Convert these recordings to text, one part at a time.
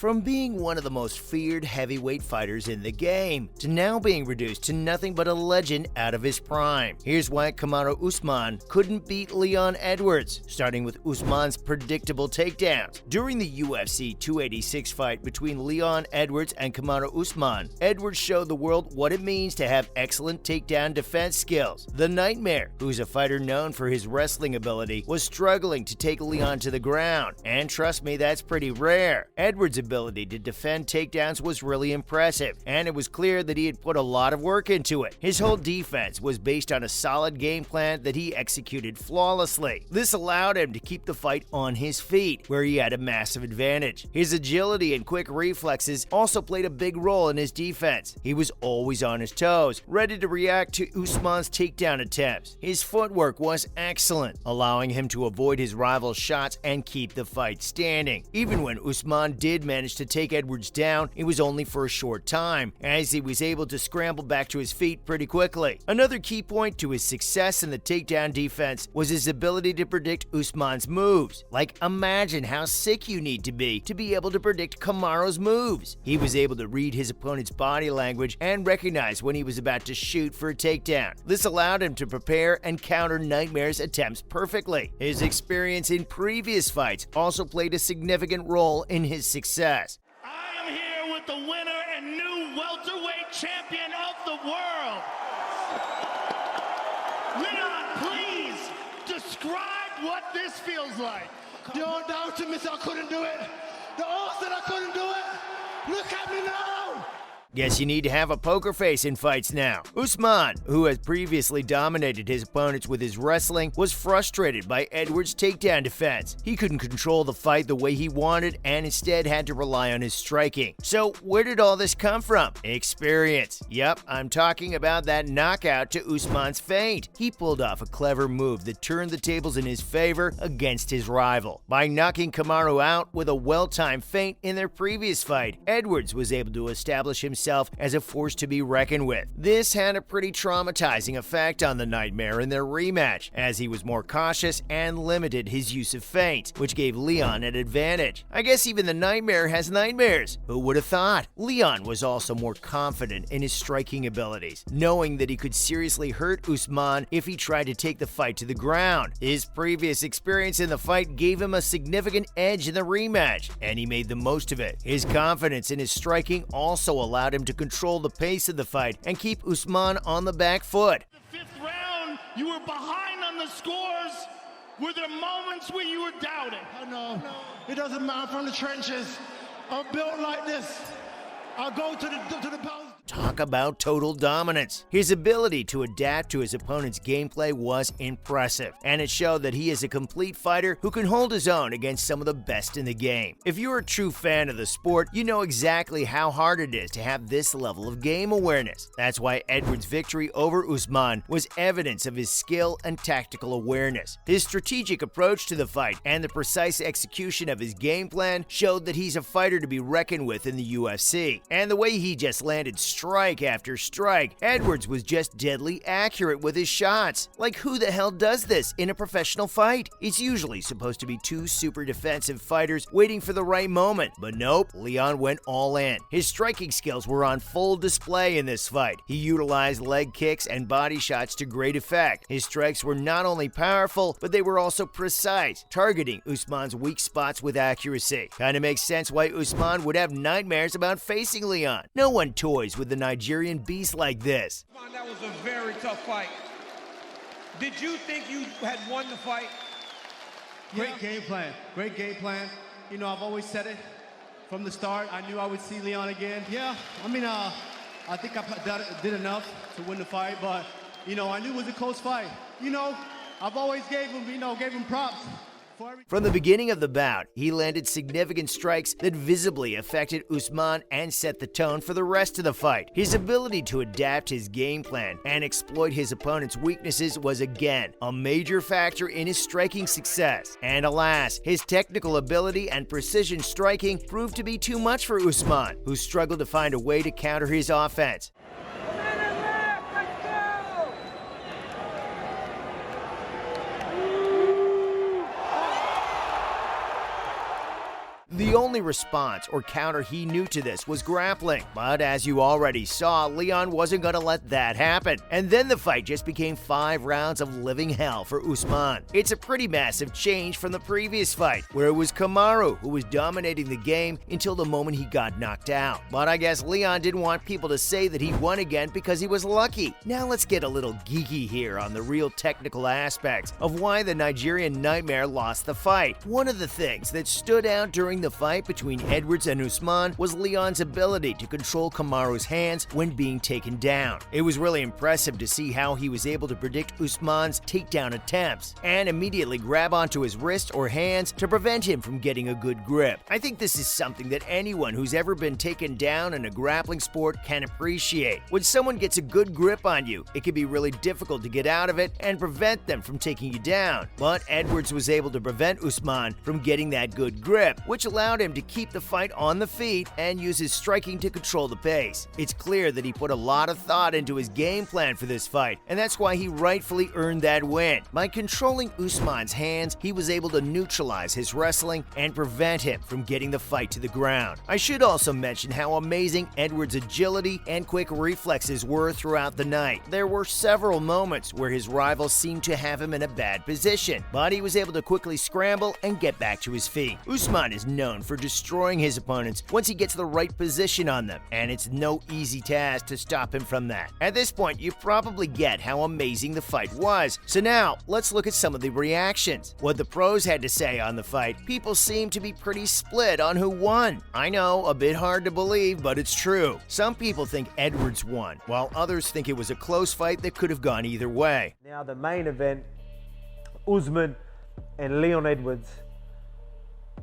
From being one of the most feared heavyweight fighters in the game, to now being reduced to nothing but a legend out of his prime. Here's why Kamaru Usman couldn't beat Leon Edwards, starting with Usman's predictable takedowns. During the UFC 286 fight between Leon Edwards and Kamaru Usman, Edwards showed the world what it means to have excellent takedown defense skills. The Nightmare, who's a fighter known for his wrestling ability, was struggling to take Leon to the ground, and trust me, that's pretty rare. Edwards' ability to defend takedowns was really impressive, and it was clear that he had put a lot of work into it. His whole defense was based on a solid game plan that he executed flawlessly. This allowed him to keep the fight on his feet, where he had a massive advantage. His agility and quick reflexes also played a big role in his defense. He was always on his toes, ready to react to Usman's takedown attempts. His footwork was excellent, allowing him to avoid his rival's shots and keep the fight standing. Even when Usman did manage to take Edwards down, it was only for a short time, as he was able to scramble back to his feet pretty quickly. Another key point to his success in the takedown defense was his ability to predict Usman's moves. Like, imagine how sick you need to be able to predict Kamaru's moves. He was able to read his opponent's body language and recognize when he was about to shoot for a takedown. This allowed him to prepare and counter Nightmare's attempts perfectly. His experience in previous fights also played a significant role in his success. I am here with the winner and new welterweight champion of the world. Leon, please describe what this feels like. The old doubted me, I couldn't do it. The old said I couldn't do it. Look at me now. Guess you need to have a poker face in fights now. Usman, who has previously dominated his opponents with his wrestling, was frustrated by Edwards' takedown defense. He couldn't control the fight the way he wanted and instead had to rely on his striking. So where did all this come from? Experience. Yep, I'm talking about that knockout to Usman's feint. He pulled off a clever move that turned the tables in his favor against his rival. By knocking Kamaru out with a well-timed feint in their previous fight, Edwards was able to establish himself as a force to be reckoned with. This had a pretty traumatizing effect on the Nightmare in their rematch, as he was more cautious and limited his use of feints, which gave Leon an advantage. I guess even the Nightmare has nightmares. Who would have thought? Leon was also more confident in his striking abilities, knowing that he could seriously hurt Usman if he tried to take the fight to the ground. His previous experience in the fight gave him a significant edge in the rematch, and he made the most of it. His confidence in his striking also allowed him to control the pace of the fight and keep Usman on the back foot. The fifth round, you were behind on the scores. Were there moments where you were doubting? Oh no, it doesn't matter. From the trenches. I'm built like this. I'll go to the pounds. Talk about total dominance. His ability to adapt to his opponent's gameplay was impressive, and it showed that he is a complete fighter who can hold his own against some of the best in the game. If you're a true fan of the sport, you know exactly how hard it is to have this level of game awareness. That's why Edwards' victory over Usman was evidence of his skill and tactical awareness. His strategic approach to the fight and the precise execution of his game plan showed that he's a fighter to be reckoned with in the UFC. And the way he just landed strike after strike, Edwards was just deadly accurate with his shots. Like, who the hell does this in a professional fight? It's usually supposed to be two super defensive fighters waiting for the right moment, but nope, Leon went all in. His striking skills were on full display in this fight. He utilized leg kicks and body shots to great effect. His strikes were not only powerful, but they were also precise, targeting Usman's weak spots with accuracy. Kinda makes sense why Usman would have nightmares about facing Leon. No one toys with the Nigerian beast like this. That was a very tough fight. Did you think you had won the fight? Great game plan. Great game plan. You know, I've always said it from the start. I knew I would see Leon again. Yeah, I mean, I think I did enough to win the fight, but, you know, I knew it was a close fight. You know, I've always gave him props. From the beginning of the bout, he landed significant strikes that visibly affected Usman and set the tone for the rest of the fight. His ability to adapt his game plan and exploit his opponent's weaknesses was again a major factor in his striking success. And alas, his technical ability and precision striking proved to be too much for Usman, who struggled to find a way to counter his offense. The only response or counter he knew to this was grappling, but as you already saw, Leon wasn't going to let that happen. And then the fight just became 5 rounds of living hell for Usman. It's a pretty massive change from the previous fight, where it was Kamaru who was dominating the game until the moment he got knocked out. But I guess Leon didn't want people to say that he won again because he was lucky. Now let's get a little geeky here on the real technical aspects of why the Nigerian Nightmare lost the fight. One of the things that stood out during the fight between Edwards and Usman was Leon's ability to control Kamaru's hands when being taken down. It was really impressive to see how he was able to predict Usman's takedown attempts and immediately grab onto his wrist or hands to prevent him from getting a good grip. I think this is something that anyone who's ever been taken down in a grappling sport can appreciate. When someone gets a good grip on you, it can be really difficult to get out of it and prevent them from taking you down. But Edwards was able to prevent Usman from getting that good grip, which allowed him to keep the fight on the feet and use his striking to control the pace. It's clear that he put a lot of thought into his game plan for this fight, and that's why he rightfully earned that win. By controlling Usman's hands, he was able to neutralize his wrestling and prevent him from getting the fight to the ground. I should also mention how amazing Edwards' agility and quick reflexes were throughout the night. There were several moments where his rival seemed to have him in a bad position, but he was able to quickly scramble and get back to his feet. Usman is known for destroying his opponents once he gets the right position on them, and it's no easy task to stop him from that. At this point, you probably get how amazing the fight was. So now, let's look at some of the reactions. What the pros had to say on the fight. People seem to be pretty split on who won. I know, a bit hard to believe, but it's true. Some people think Edwards won, while others think it was a close fight that could have gone either way. Now the main event, Usman and Leon Edwards.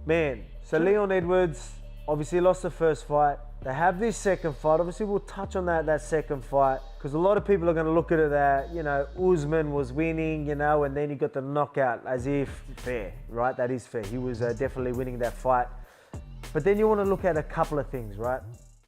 Man, so Leon Edwards obviously lost the first fight. They have this second fight. Obviously, we'll touch on that second fight because a lot of people are going to look at it that, Usman was winning, and then he got the knockout as if fair, right? That is fair. He was definitely winning that fight. But then you want to look at a couple of things, right?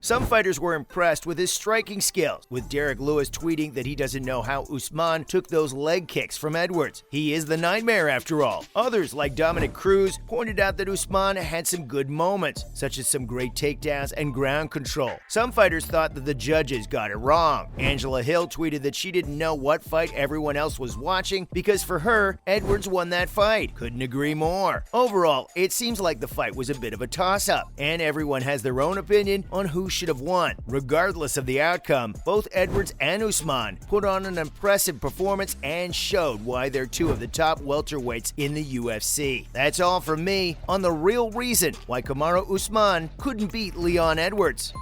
Some fighters were impressed with his striking skills, with Derek Lewis tweeting that he doesn't know how Usman took those leg kicks from Edwards. He is the Nightmare after all. Others, like Dominic Cruz, pointed out that Usman had some good moments, such as some great takedowns and ground control. Some fighters thought that the judges got it wrong. Angela Hill tweeted that she didn't know what fight everyone else was watching because for her, Edwards won that fight. Couldn't agree more. Overall, it seems like the fight was a bit of a toss-up, and everyone has their own opinion on who should have won. Regardless of the outcome, both Edwards and Usman put on an impressive performance and showed why they're two of the top welterweights in the UFC. That's all from me on the real reason why Kamaru Usman couldn't beat Leon Edwards.